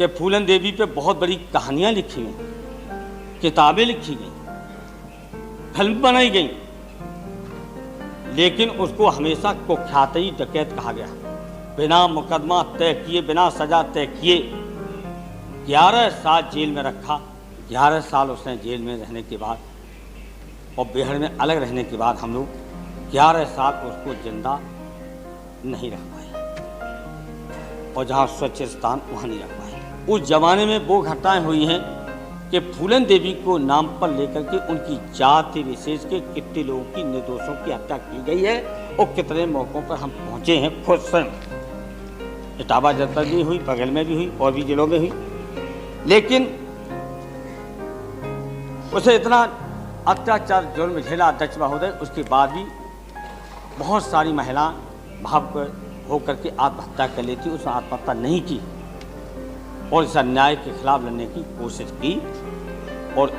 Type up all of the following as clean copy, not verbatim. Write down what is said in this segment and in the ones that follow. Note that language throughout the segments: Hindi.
कि फूलन देवी पे बहुत बड़ी कहानियां लिखी गई, किताबें लिखी गई, फिल्म बनाई गई, लेकिन उसको हमेशा कुख्यात डकैत कहा गया। बिना मुकदमा तय किए, बिना सजा तय किए 11 साल जेल में रखा। 11 साल उसने जेल में रहने के बाद और बिहार में अलग रहने के बाद हम लोग 11 साल उसको जिंदा नहीं रख पाए और जहाँ स्वच्छ स्थान वहाँ नहीं रख पाए। उस जमाने में वो घटनाएं हुई हैं कि फूलन देवी को नाम पर लेकर के उनकी जाति विशेष के कितने लोगों की, निर्दोषों की हत्या की गई है और कितने मौक़ों पर हम पहुँचे हैं खुद स्वयं। इटावा जनपद भी हुई, बगल में भी हुई और भी जिलों में हुई, लेकिन उसे इतना अत्याचार जुर्म झेला अध्यक्ष महोदय, उसके बाद भी बहुत सारी महिलाएं भाव होकर के आत्महत्या कर लेती, उसने आत्महत्या नहीं की और इस अन्याय के खिलाफ लड़ने की कोशिश की। और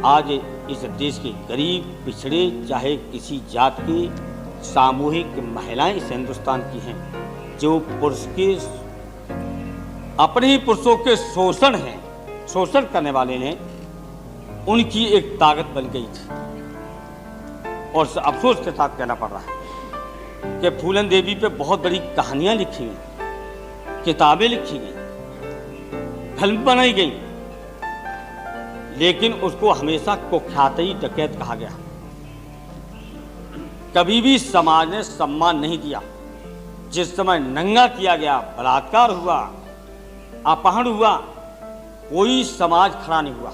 आज इस देश के गरीब पिछड़े चाहे किसी जात की सामूहिक महिलाएं इस हिंदुस्तान की हैं जो पुरुष के अपने ही पुरुषों के शोषण करने वाले ने उनकी एक ताकत बन गई थी। और अफसोस के साथ कहना पड़ रहा है कि फूलन देवी पे बहुत बड़ी कहानियां लिखी गई, किताबें लिखी गई, फिल्म बनाई गई, लेकिन उसको हमेशा कुख्यात डकैत कहा गया। कभी भी समाज ने सम्मान नहीं दिया। जिस समय नंगा किया गया, बलात्कार हुआ, अपहरण हुआ, कोई समाज खड़ा नहीं हुआ।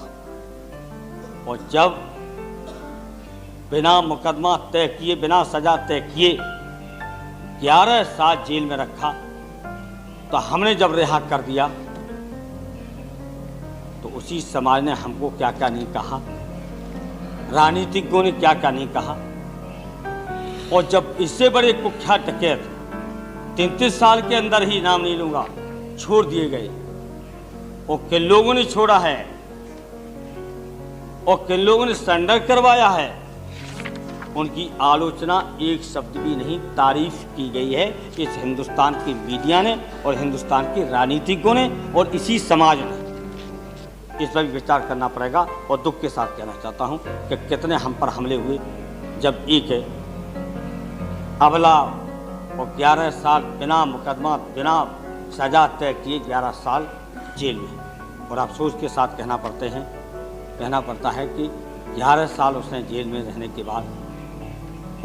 और जब बिना मुकदमा तय किए, बिना सजा तय किए 11 साल जेल में रखा, तो हमने जब रिहा कर दिया तो उसी समाज ने हमको क्या क्या नहीं कहा, राजनीतिज्ञों ने क्या क्या नहीं कहा। और जब इससे बड़े कुख्यात डकैत 33 साल के अंदर ही, नाम नहीं लूंगा, छोड़ दिए गए और किन लोगों ने छोड़ा है और किन लोगों ने सरेंडर करवाया है, उनकी आलोचना एक शब्द भी नहीं, तारीफ की गई है इस हिंदुस्तान की मीडिया ने और हिंदुस्तान के राजनीतिज्ञों ने और इसी समाज ने। इस पर भी विचार करना पड़ेगा। और दुख के साथ कहना चाहता हूं कि कितने हम पर हमले हुए, जब एक अबला और 11 साल बिना मुकदमा, बिना सजा तय किए 11 साल जेल में। और अफसोस के साथ कहना पड़ता है कि 11 साल उसने जेल में रहने के बाद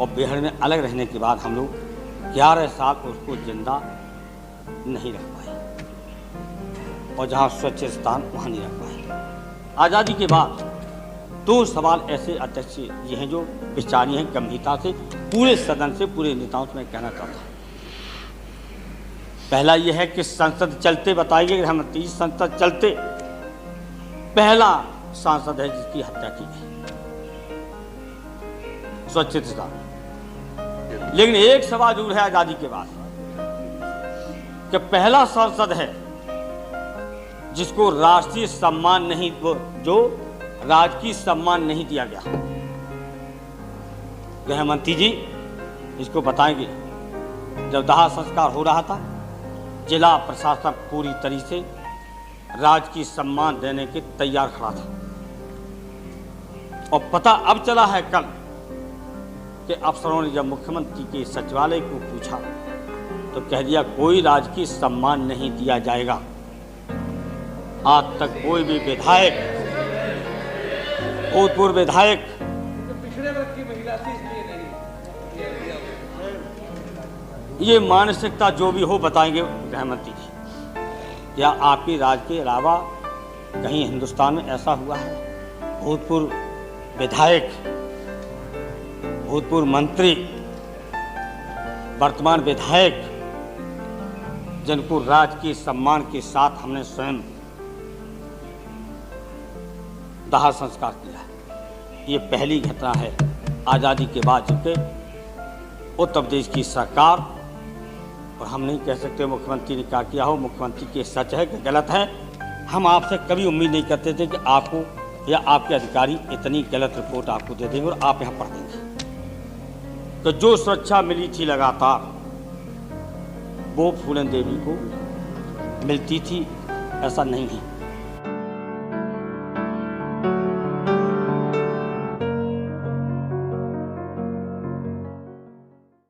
और बिहार में अलग रहने के बाद हम लोग 11 साल उसको जिंदा नहीं रख पाए और जहाँ स्वच्छ स्थान वहाँ नहीं रख पाए। आज़ादी के बाद 2 सवाल ऐसे अध्यक्ष ये हैं जो विचारी हैं गंभीरता से पूरे सदन से, पूरे नेताओं से मैं कहना चाहता हूँ। पहला यह है कि संसद चलते, बताइए गृहमंत्री, संसद चलते पहला सांसद है जिसकी हत्या की गई स्वच्छ स्थान। लेकिन एक सवाल जरूर है आजादी के बाद कि पहला सांसद है जिसको राष्ट्रीय सम्मान नहीं, जो राजकीय सम्मान नहीं दिया गया। गृहमंत्री जी इसको बताएंगे। जब दाह संस्कार हो रहा था, जिला प्रशासन पूरी तरीके से राजकीय सम्मान देने के तैयार खड़ा था और पता अब चला है कल कि अफसरों ने जब मुख्यमंत्री के सचिवालय को पूछा तो कह दिया कोई राजकीय सम्मान नहीं दिया जाएगा। आज तक कोई भी विधायक, भूतपूर्व विधायक, पिछड़े वर्ग की महिला थी इसलिए नहीं, ये मानसिकता जो भी हो बताएंगे गृहमंत्री जी। क्या आपके राज्य के अलावा कहीं हिंदुस्तान में ऐसा हुआ है? भूतपूर्व विधायक, भूतपूर्व मंत्री, वर्तमान विधायक जिनको राजकीय सम्मान के साथ हमने स्वयं दाह संस्कार किया है, ये पहली घटना है आज़ादी के बाद जबकि उत्तर प्रदेश की सरकार, और हम नहीं कह सकते मुख्यमंत्री ने क्या किया हो, मुख्यमंत्री के सच है कि गलत है। हम आपसे कभी उम्मीद नहीं करते थे कि आपको या आपके अधिकारी इतनी गलत रिपोर्ट आपको दे देंगे और आप यहाँ पढ़ देंगे। तो जो सुरक्षा मिली थी लगातार वो फूलन देवी को मिलती थी ऐसा नहीं है।